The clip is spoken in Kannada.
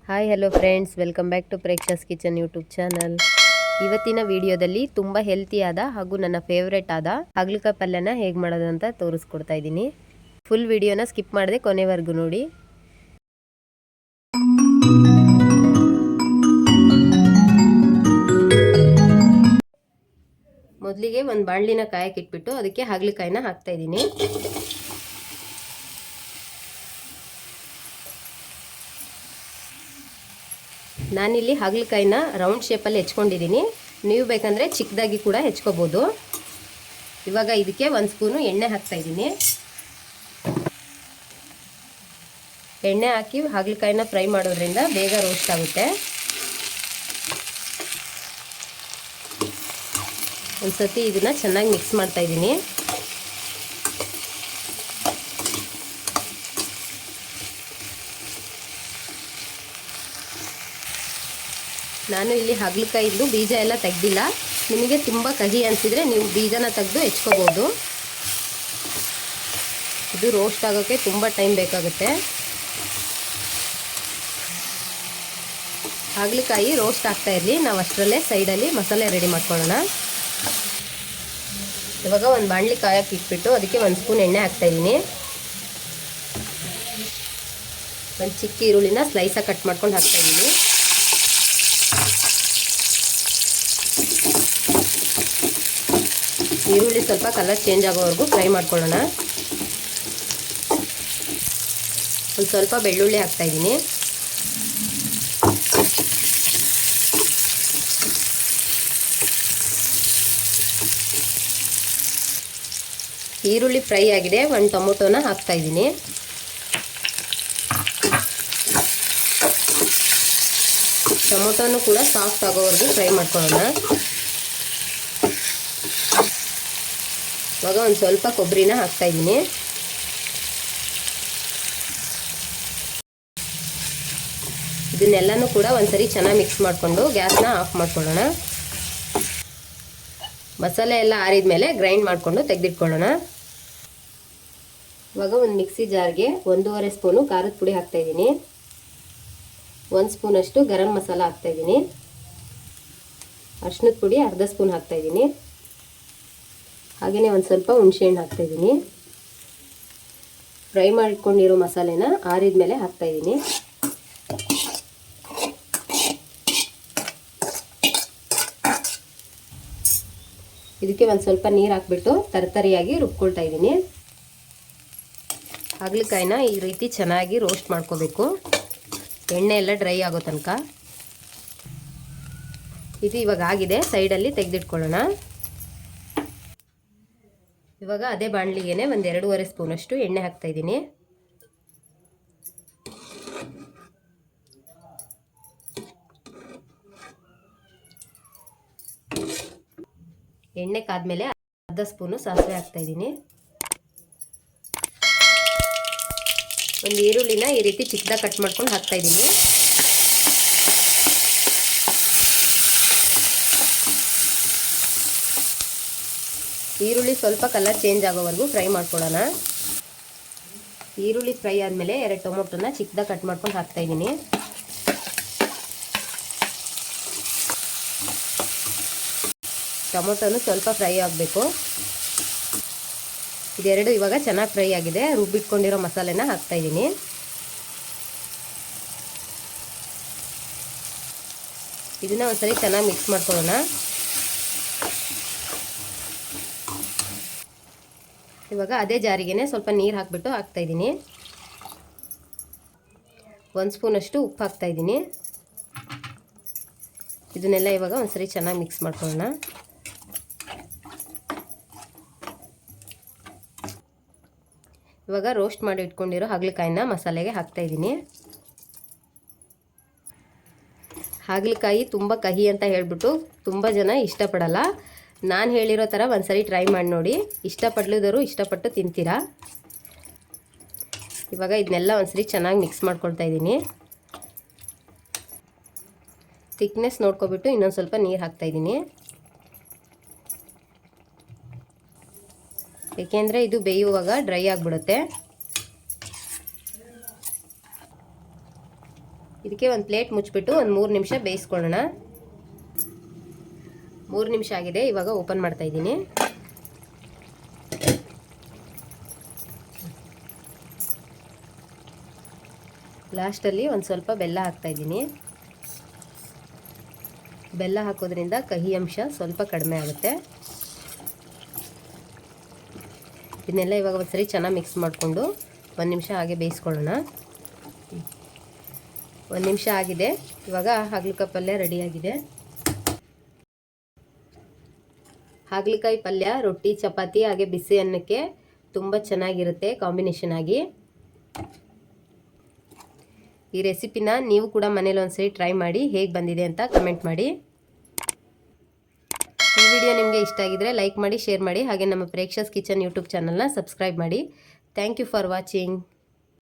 Hi hello friends, welcome back to Preksha's kitchen YouTube channel. ಇವತ್ತಿನ ವಿಡಿಯೋದಲ್ಲಿ ತುಂಬ ಹೆಲ್ತಿಯಾದ ಹಾಗೂ ನನ್ನ ಫೇವ್ರೆಟ್ ಆದ ಹಾಗಲಕಾಯಿ ಪಲ್ಯನ ಹೇಗೆ ಮಾಡೋದು ಅಂತ ತೋರಿಸ್ಕೊಡ್ತಾ ಇದ್ದೀನಿ. ಫುಲ್ ವಿಡಿಯೋನ ಸ್ಕಿಪ್ ಮಾಡದೆ ಕೊನೆವರೆಗೂ ನೋಡಿ. ಮೊದಲಿಗೆ ಒಂದು ಬಾಣಲಿನ ಕಾಯಕ್ಕೆ ಇಟ್ಬಿಟ್ಟು ಅದಕ್ಕೆ ಹಾಗಲಕಾಯಿನ ಹಾಕ್ತಾ ಇದ್ದೀನಿ. ನಾನಿಲ್ಲಿ ಹಾಗಲಕಾಯಿನ ರೌಂಡ್ ಶೇಪಲ್ಲಿ ಹೆಚ್ಕೊಂಡಿದ್ದೀನಿ. ನೀವು ಬೇಕಂದರೆ ಚಿಕ್ಕದಾಗಿ ಕೂಡ ಹೆಚ್ಕೋಬೋದು. ಇವಾಗ ಇದಕ್ಕೆ 1 ಸ್ಪೂನು ಎಣ್ಣೆ ಹಾಕ್ತಾ ಇದ್ದೀನಿ. ಎಣ್ಣೆ ಹಾಕಿ ಹಾಗಲಕಾಯಿನ ಫ್ರೈ ಮಾಡೋದ್ರಿಂದ ಬೇಗ ರೋಸ್ಟ್ ಆಗುತ್ತೆ. ಒಂದ್ಸತಿ ಇದನ್ನ ಚೆನ್ನಾಗಿ ಮಿಕ್ಸ್ ಮಾಡ್ತಾ ಇದ್ದೀನಿ. ನಾನು ಇಲ್ಲಿ ಹಾಗಲಕಾಯಿದು ಬೀಜ ಎಲ್ಲ ತೆಗೆದಿಲ್ಲ. ನಿಮಗೆ ತುಂಬ ಕಹಿ ಅನಿಸಿದರೆ ನೀವು ಬೀಜನ ತೆಗೆದು ಹೆಚ್ಕೋಬೋದು. ಇದು ರೋಸ್ಟ್ ಆಗೋಕ್ಕೆ ತುಂಬ ಟೈಮ್ ಬೇಕಾಗುತ್ತೆ. ಹಾಗಲಕಾಯಿ ರೋಸ್ಟ್ ಆಗ್ತಾ ಇರಲಿ, ನಾವು ಅಷ್ಟರಲ್ಲೇ ಸೈಡಲ್ಲಿ ಮಸಾಲೆ ರೆಡಿ ಮಾಡ್ಕೊಳ್ಳೋಣ. ಇವಾಗ ಒಂದು ಬಾಣಲಿ ಕಾಯಕ್ಕೆ ಇಟ್ಬಿಟ್ಟು ಅದಕ್ಕೆ 1 ಸ್ಪೂನ್ ಎಣ್ಣೆ ಹಾಕ್ತಾಯಿದ್ದೀನಿ. ಒಂದು ಚಿಕ್ಕ ಈರುಳ್ಳಿನ ಸ್ಲೈಸಾಗಿ ಕಟ್ ಮಾಡ್ಕೊಂಡು ಹಾಕ್ತಾಯಿದ್ದೀನಿ. ಈರುಳ್ಳಿ ಸ್ವಲ್ಪ ಕಲರ್ ಚೇಂಜ್ ಆಗೋವರೆಗೂ ಫ್ರೈ ಮಾಡ್ಕೊಳ್ಳೋಣ. ಒಂದು ಸ್ವಲ್ಪ ಬೆಳ್ಳುಳ್ಳಿ ಹಾಕ್ತಾಯಿದ್ದೀನಿ. ಈರುಳ್ಳಿ ಫ್ರೈ ಆಗಿದೆ, 1 ಟೊಮೊಟೊನ ಹಾಕ್ತಾಯಿದ್ದೀನಿ. ಟೊಮೊಟೊನು ಕೂಡ ಸಾಫ್ಟ್ ಆಗೋವರೆಗೂ ಫ್ರೈ ಮಾಡ್ಕೊಳ್ಳೋಣ. ಇವಾಗ ಒಂದು ಸ್ವಲ್ಪ ಕೊಬ್ಬರಿನ ಹಾಕ್ತಾಯಿದ್ದೀನಿ. ಇದನ್ನೆಲ್ಲನೂ ಕೂಡ ಒಂದ್ಸರಿ ಚೆನ್ನಾಗಿ ಮಿಕ್ಸ್ ಮಾಡಿಕೊಂಡು ಗ್ಯಾಸ್ನ ಆಫ್ ಮಾಡ್ಕೊಳ್ಳೋಣ. ಮಸಾಲೆ ಎಲ್ಲ ಆರಿದ ಮೇಲೆ ಗ್ರೈಂಡ್ ಮಾಡಿಕೊಂಡು ತೆಗೆದಿಟ್ಕೊಳ್ಳೋಣ. ಇವಾಗ ಒಂದು ಮಿಕ್ಸಿ ಜಾರ್ಗೆ 1.5 ಸ್ಪೂನು ಖಾರದ ಪುಡಿ ಹಾಕ್ತಾಯಿದ್ದೀನಿ. 1 ಸ್ಪೂನಷ್ಟು ಗರಂ ಮಸಾಲ ಹಾಕ್ತಾಯಿದ್ದೀನಿ. ಅರಿಶಿನದ ಪುಡಿ ಅರ್ಧ ಸ್ಪೂನ್ ಹಾಕ್ತಾಯಿದ್ದೀನಿ. ಹಾಗೆಯೇ ಒಂದು ಸ್ವಲ್ಪ ಹುಣಸೆಹಣ್ಣು ಹಾಕ್ತಾಯಿದ್ದೀನಿ. ಫ್ರೈ ಮಾಡಿಟ್ಕೊಂಡಿರೋ ಮಸಾಲೆನ ಆರಿದ ಮೇಲೆ ಹಾಕ್ತಾಯಿದ್ದೀನಿ. ಇದಕ್ಕೆ ಒಂದು ಸ್ವಲ್ಪ ನೀರು ಹಾಕ್ಬಿಟ್ಟು ತರತರಿಯಾಗಿ ರುಬ್ಕೊಳ್ತಾ ಇದ್ದೀನಿ. ಹಾಗಲಕಾಯಿನ ಈ ರೀತಿ ಚೆನ್ನಾಗಿ ರೋಸ್ಟ್ ಮಾಡ್ಕೋಬೇಕು, ಎಣ್ಣೆ ಎಲ್ಲ ಡ್ರೈ ಆಗೋ ತನಕ. ಇದು ಇವಾಗ ಆಗಿದೆ, ಸೈಡಲ್ಲಿ ತೆಗೆದಿಟ್ಕೊಳ್ಳೋಣ. ಇವಾಗ ಅದೇ ಬಾಣಲಿಗೆನೆ ಒಂದು 2.5 ಸ್ಪೂನಷ್ಟು ಎಣ್ಣೆ ಹಾಕ್ತಾ ಇದ್ದೀನಿ. ಎಣ್ಣೆ ಕಾದ್ಮೇಲೆ ಅರ್ಧ ಸ್ಪೂನು ಸಾಸಿವೆ ಹಾಕ್ತಾ ಇದ್ದೀನಿ. ಒಂದು ಈರುಳ್ಳಿನ ಈ ರೀತಿ ಚಿಕ್ಕದಾಗಿ ಕಟ್ ಮಾಡ್ಕೊಂಡು ಹಾಕ್ತಾ ಇದ್ದೀನಿ. ಈರುಳ್ಳಿ ಸ್ವಲ್ಪ ಕಲರ್ ಚೇಂಜ್ ಆಗೋವರೆಗೂ ಫ್ರೈ ಮಾಡ್ಕೊಳ್ಳೋಣ. ಈರುಳ್ಳಿ ಫ್ರೈ ಆದಮೇಲೆ 2 ಟೊಮೊಟೊನ ಚಿಕ್ಕದಾಗಿ ಕಟ್ ಮಾಡ್ಕೊಂಡು ಹಾಕ್ತಾ ಇದ್ದೀನಿ. ಟೊಮೊಟೊನು ಸ್ವಲ್ಪ ಫ್ರೈ ಆಗಬೇಕು. ಇದೆರಡು ಇವಾಗ ಚೆನ್ನಾಗಿ ಫ್ರೈ ಆಗಿದೆ. ರುಬ್ಬಿಟ್ಕೊಂಡಿರೋ ಮಸಾಲೆನ ಹಾಕ್ತಾ ಇದ್ದೀನಿ. ಇದನ್ನ ಒಂದ್ಸರಿ ಚೆನ್ನಾಗಿ ಮಿಕ್ಸ್ ಮಾಡ್ಕೊಳ್ಳೋಣ. ಇವಾಗ ಅದೇ ಜಾರಿಗೆನೆ ಸ್ವಲ್ಪ ನೀರು ಹಾಕ್ಬಿಟ್ಟು ಹಾಕ್ತಾ ಇದ್ದೀನಿ. 1 ಸ್ಪೂನಷ್ಟು ಉಪ್ಪು ಹಾಕ್ತಾ ಇದ್ದೀನಿ. ಇದನ್ನೆಲ್ಲ ಇವಾಗ ಒಂದ್ಸರಿ ಚೆನ್ನಾಗಿ ಮಿಕ್ಸ್ ಮಾಡ್ಕೊಳ್ಳೋಣ. ಇವಾಗ ರೋಸ್ಟ್ ಮಾಡಿ ಇಟ್ಕೊಂಡಿರೋ ಹಾಗಲಕಾಯಿನ ಮಸಾಲೆಗೆ ಹಾಕ್ತಾ ಇದ್ದೀನಿ. ಹಾಗಲಕಾಯಿ ತುಂಬ ಕಹಿ ಅಂತ ಹೇಳ್ಬಿಟ್ಟು ತುಂಬ ಜನ ಇಷ್ಟಪಡಲ್ಲ. ನಾನು ಹೇಳಿರೋ ಥರ ಒಂದ್ಸರಿ ಟ್ರೈ ಮಾಡಿ ನೋಡಿ, ಇಷ್ಟಪಡ್ಲಿದವರು ಇಷ್ಟಪಟ್ಟು ತಿಂತೀರಾ. ಇವಾಗ ಇದನ್ನೆಲ್ಲ ಒಂದ್ಸರಿ ಚೆನ್ನಾಗಿ ಮಿಕ್ಸ್ ಮಾಡ್ಕೊಳ್ತಾ ಇದ್ದೀನಿ. ಥಿಕ್ನೆಸ್ ನೋಡ್ಕೊಬಿಟ್ಟು ಇನ್ನೊಂದು ಸ್ವಲ್ಪ ನೀರು ಹಾಕ್ತಾ ಇದ್ದೀನಿ. ಏಕೆಂದರೆ ಇದು ಬೇಯುವಾಗ ಡ್ರೈ ಆಗಿಬಿಡುತ್ತೆ. ಇದಕ್ಕೆ ಒಂದು ಪ್ಲೇಟ್ ಮುಚ್ಚಿಬಿಟ್ಟು ಒಂದು 3 ನಿಮಿಷ ಬೇಯಿಸ್ಕೊಳ್ಳೋಣ. 3 ನಿಮಿಷ ಆಗಿದೆ. ಇವಾಗ ಓಪನ್ ಮಾಡ್ತಾ ಇದ್ದೀನಿ. ಲಾಸ್ಟಲ್ಲಿ ಒಂದು ಸ್ವಲ್ಪ ಬೆಲ್ಲ ಹಾಕ್ತಾ ಇದ್ದೀನಿ. ಬೆಲ್ಲ ಹಾಕೋದ್ರಿಂದ ಕಹಿ ಅಂಶ ಸ್ವಲ್ಪ ಕಡಿಮೆ ಆಗುತ್ತೆ. ಇದನ್ನೆಲ್ಲ ಇವಾಗ ಒಂದ್ಸರಿ ಚೆನ್ನಾಗಿ ಮಿಕ್ಸ್ ಮಾಡಿಕೊಂಡು 1 ನಿಮಿಷ ಹಾಗೆ ಬೇಯಿಸ್ಕೊಳ್ಳೋಣ. 1 ನಿಮಿಷ ಆಗಿದೆ. ಇವಾಗ ಹಾಗಲಕಾಯಿ ಪಲ್ಯ ರೆಡಿಯಾಗಿದೆ. ಹಾಗಲಕಾಯಿ ಪಲ್ಯ ರೊಟ್ಟಿ, ಚಪಾತಿ ಹಾಗೆ ಬಿಸಿ ಅನ್ನಕ್ಕೆ ತುಂಬ ಚೆನ್ನಾಗಿರುತ್ತೆ ಕಾಂಬಿನೇಷನ್ ಆಗಿ. ಈ ರೆಸಿಪಿನ ನೀವು ಕೂಡ ಮನೇಲಿ ಒಂದ್ಸರಿ ಟ್ರೈ ಮಾಡಿ ಹೇಗೆ ಬಂದಿದೆ ಅಂತ ಕಮೆಂಟ್ ಮಾಡಿ. ಈ ವಿಡಿಯೋ ನಿಮಗೆ ಇಷ್ಟ ಆಗಿದ್ರೆ ಲೈಕ್ ಮಾಡಿ, ಶೇರ್ ಮಾಡಿ, ಹಾಗೆ ನಮ್ಮ ಪ್ರೇಕ್ಷಾಸ್ ಕಿಚನ್ ಯೂಟ್ಯೂಬ್ ಚಾನಲ್ನ ಸಬ್ಸ್ಕ್ರೈಬ್ ಮಾಡಿ. Thank you for watching.